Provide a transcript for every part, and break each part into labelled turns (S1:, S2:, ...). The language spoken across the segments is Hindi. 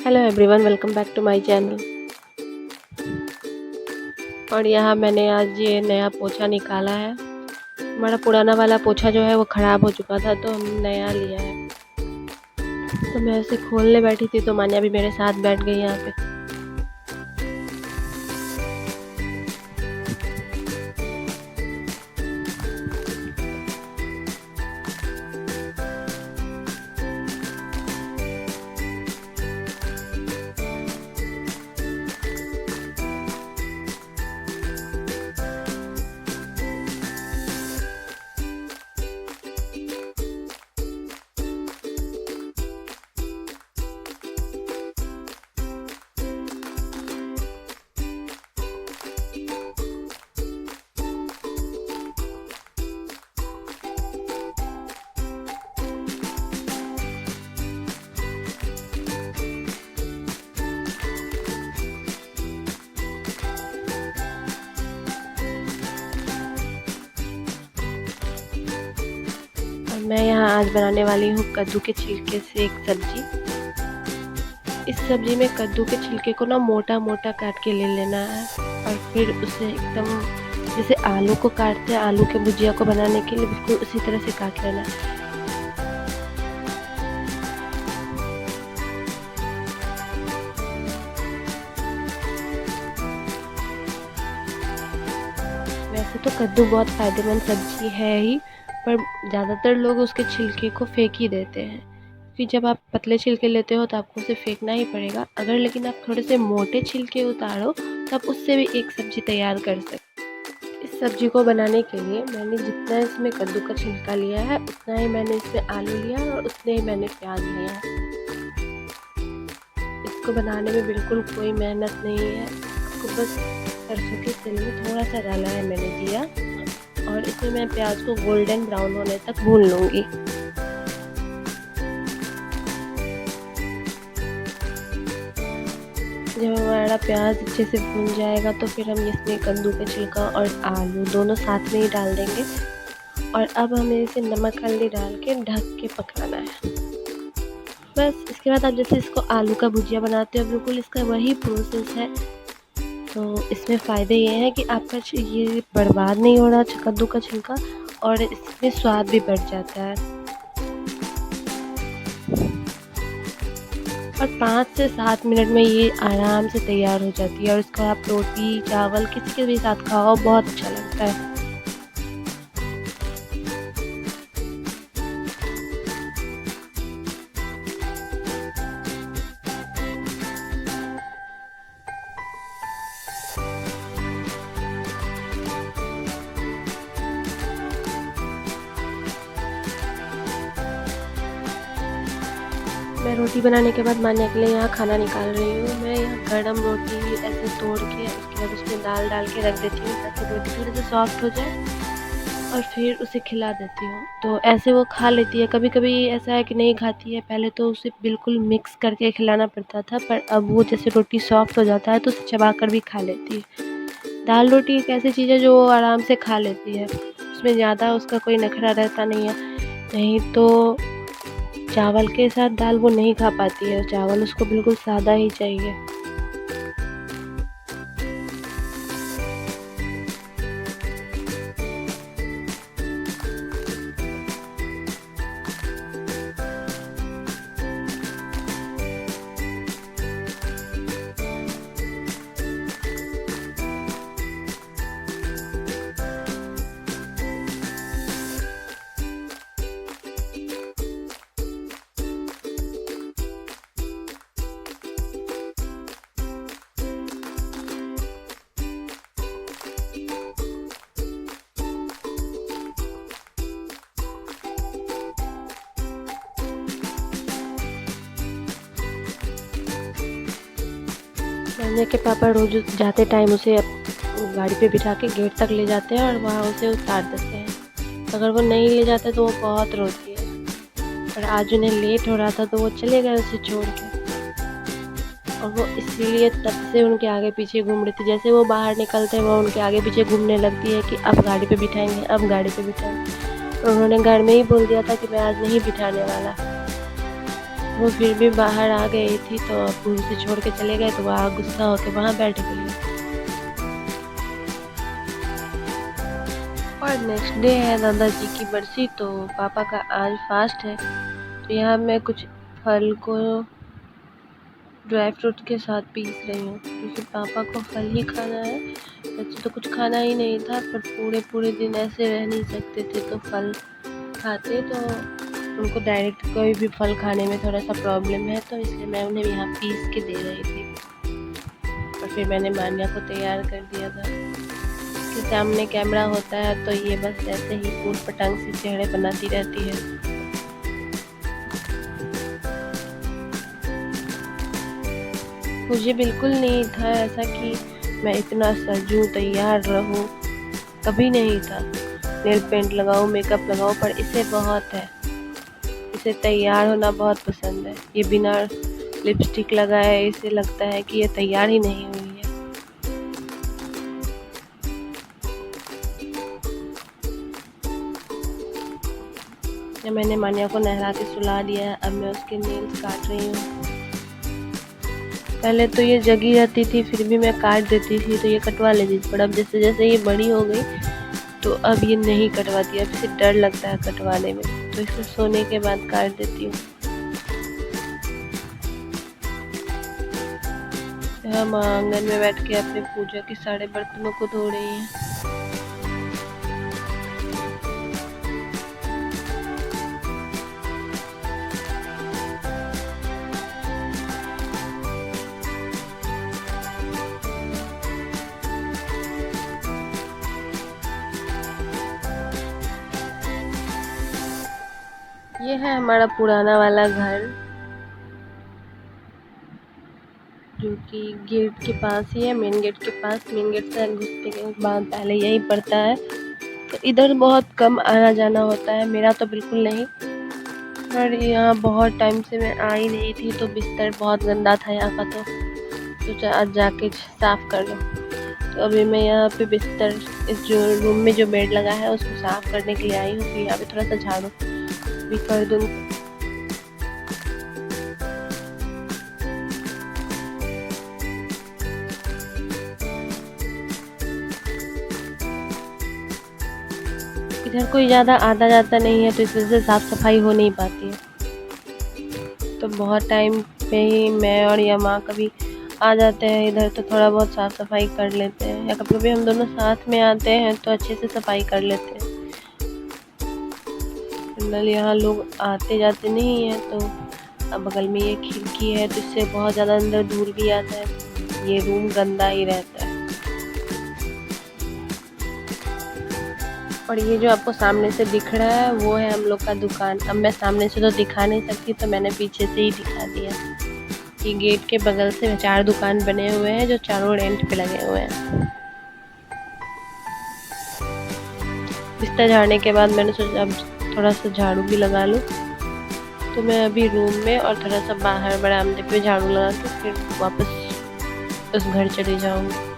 S1: Hello everyone, welcome back to my channel. और यहाँ मैंने आज ये नया पोछा निकाला है। हमारा पुराना वाला पोछा जो है वो ख़राब हो चुका था, तो हम नया लिया है। तो मैं उसे खोलने बैठी थी तो मान्या भी मेरे साथ बैठ गई यहाँ पे। मैं यहाँ आज बनाने वाली हूँ कद्दू के छिलके से एक सब्जी। इस सब्जी में कद्दू के छिलके को ना मोटा मोटा काट के ले लेना है और फिर उसे एकदम जैसे आलू को काटते हैं, आलू के भुजिया को बनाने के लिए बिल्कुल उसी तरह से काट लेना है। वैसे तो कद्दू बहुत फ़ायदेमंद सब्जी है ही, पर ज़्यादातर लोग उसके छिलके को फेंक ही देते हैं, क्योंकि जब आप पतले छिलके लेते हो तो आपको उसे फेंकना ही पड़ेगा। अगर लेकिन आप थोड़े से मोटे छिलके उतारो तो आप उससे भी एक सब्ज़ी तैयार कर सकते। इस सब्ज़ी को बनाने के लिए मैंने जितना इसमें कद्दू का छिलका लिया है उतना ही मैंने इसमें आलू लिया और उतने ही मैंने प्याज लिया है। इसको बनाने में बिल्कुल कोई मेहनत नहीं है, आपको बस सरसों के तेल में थोड़ा सा डाला है मैंने जीरा, और इसमें मैं प्याज को गोल्डन ब्राउन होने तक भून लूँगी। जब हमारा प्याज अच्छे से भून जाएगा तो फिर हम इसमें कद्दू का छिलका और आलू दोनों साथ में ही डाल देंगे, और अब हमें इसे नमक हल्दी डाल के ढक के पकाना है। बस इसके बाद आप जैसे इसको आलू का भुजिया बनाते हो बिल्कुल इसका वही प्रोसेस है। तो इसमें फ़ायदे ये हैं कि आपका ये बर्बाद नहीं हो रहा कद्दू का छिलका, और इसमें स्वाद भी बढ़ जाता है। और 5 से 7 मिनट में ये आराम से तैयार हो जाती है, और इसको आप रोटी चावल किसी के भी साथ खाओ, बहुत अच्छा लगता है। मैं रोटी बनाने के बाद मान्या के लिए यहाँ खाना निकाल रही हूँ। मैं यहाँ गर्म रोटी ऐसे तोड़ के उसके बाद उसमें दाल डाल के रख देती हूँ ताकि रोटी थोड़ी सी सॉफ्ट हो जाए, और फिर उसे खिला देती हूँ। तो ऐसे वो खा लेती है। कभी कभी ऐसा है कि नहीं खाती है, पहले तो उसे बिल्कुल मिक्स करके खिलाना पड़ता था, पर अब वो जैसे रोटी सॉफ्ट हो जाता है तो उसे चबा कर भी खा लेती है। दाल रोटी एक ऐसी चीज़ है जो वो आराम से खा लेती है, उसमें ज़्यादा उसका कोई नखरा रहता नहीं है। नहीं तो चावल के साथ दाल वो नहीं खा पाती है, चावल उसको बिल्कुल सादा ही चाहिए। मान्या के पापा रोज जाते टाइम उसे गाड़ी पे बिठा के गेट तक ले जाते हैं और वहाँ उसे उतार देते हैं। अगर वो नहीं ले जाते तो वो बहुत रोती है, पर आज उन्हें लेट हो रहा था तो वो चले गए उसे छोड़ के, और वो इसीलिए तब से उनके आगे पीछे घूम रही थी। जैसे वो बाहर निकलते हैं वो उनके आगे पीछे घूमने लगती है कि अब गाड़ी पे बिठाएंगे, अब गाड़ी पे बिठाएंगे। तो उन्होंने घर में ही बोल दिया था कि मैं आज नहीं बिठाने वाला। वो फिर भी बाहर आ गई थी, तो अब्बू उसे छोड़ के चले गए, तो वहाँ गुस्सा होकर वहाँ बैठ गई। और नेक्स्ट डे है दादाजी की बरसी, तो पापा का आज फास्ट है। तो यहाँ मैं कुछ फल को ड्राई फ्रूट के साथ पीस रही हूँ, क्योंकि पापा को फल ही खाना है। वैसे तो कुछ खाना ही नहीं था, पर पूरे दिन ऐसे रह नहीं सकते थे, तो फल खाते, तो उनको डायरेक्ट कोई भी फल खाने में थोड़ा सा प्रॉब्लम है, तो इसलिए मैं उन्हें यहाँ पीस के दे रही थी। और फिर मैंने मान्या को तैयार कर दिया था। इसके सामने कैमरा होता है, तो ये बस ऐसे ही ऊट पटांग से चेहरे बनाती रहती है। मुझे बिल्कुल नहीं था ऐसा कि मैं इतना सजूं तैयार रहूं, कभी नहीं था। नेल पेंट लगाऊं, मेकअप लगाऊं, पर इसे बहुत है, इसे तैयार होना बहुत पसंद है। ये बिना लिपस्टिक लगाए इसे लगता है कि ये तैयार ही नहीं हुई है। या मैंने मान्या को नहला के सुला दिया है, अब मैं उसके नेल्स काट रही हूँ। पहले तो ये जगी रहती थी, फिर भी मैं काट देती थी, तो ये कटवा लेती थी, पर अब जैसे जैसे ये बड़ी हो गई, तो अब ये नहीं कटवाती, अब इसे डर लगता है कटवाने में, तो इसे सोने के बाद काट देती हूँ। हम आंगन में बैठ के अपने पूजा के सारे बर्तनों को धो रही हैं। ये है हमारा पुराना वाला घर, जो कि गेट के पास ही है, मेन गेट के पास। मेन गेट से घुसने के बाद पहले यही पड़ता है, तो इधर बहुत कम आना जाना होता है, मेरा तो बिल्कुल नहीं। पर यहाँ बहुत टाइम से मैं आई नहीं थी, तो बिस्तर बहुत गंदा था यहाँ का, तो सोचा आज जाके साफ़ कर लो। तो अभी मैं यहाँ पे बिस्तर, इस जो रूम में जो बेड लगा है उसको साफ़ करने के लिए आई हूँ। फिर यहाँ पे थोड़ा सा झाड़ू भी कर दूँगी। इधर कोई ज़्यादा आता जाता नहीं है, तो इस वजह से साफ़ सफाई हो नहीं पाती है। तो बहुत टाइम पे ही मैं और या माँ कभी आ जाते हैं इधर, तो थोड़ा बहुत साफ़ सफाई कर लेते हैं, या कभी कभी हम दोनों साथ में आते हैं तो अच्छे से सफाई कर लेते हैं। फिलहाल यहाँ लोग आते जाते नहीं हैं, तो अब बगल में ये खिड़की है, तो इससे बहुत ज़्यादा अंदर धूल भी आता है, ये रूम गंदा ही रहता है। और ये जो आपको सामने से दिख रहा है वो है हम लोग का दुकान। अब मैं सामने से तो दिखा नहीं सकती, तो मैंने पीछे से ही दिखा दिया कि गेट के बगल से 4 दुकान बने हुए हैं, जो चारों रेंट पे लगे हुए हैं। बिस्तर झाड़ने के बाद मैंने सोचा अब थोड़ा सा झाड़ू भी लगा लूँ, तो मैं अभी रूम में और थोड़ा सा बाहर बरामदे पे झाड़ू लगा के फिर वापस उस घर चली जाऊँगी।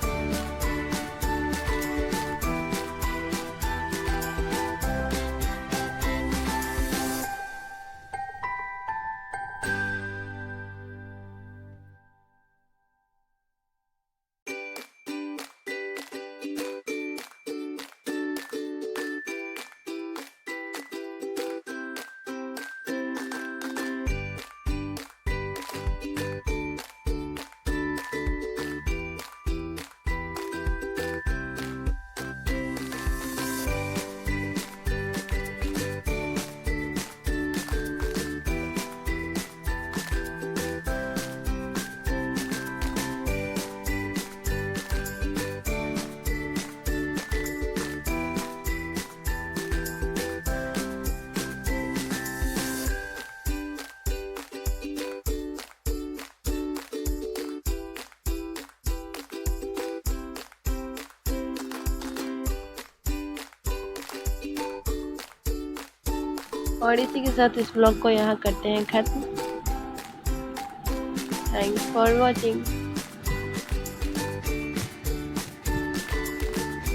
S1: और इसी के साथ इस ब्लॉग को यहाँ करते हैं खत्म। Thanks for watching.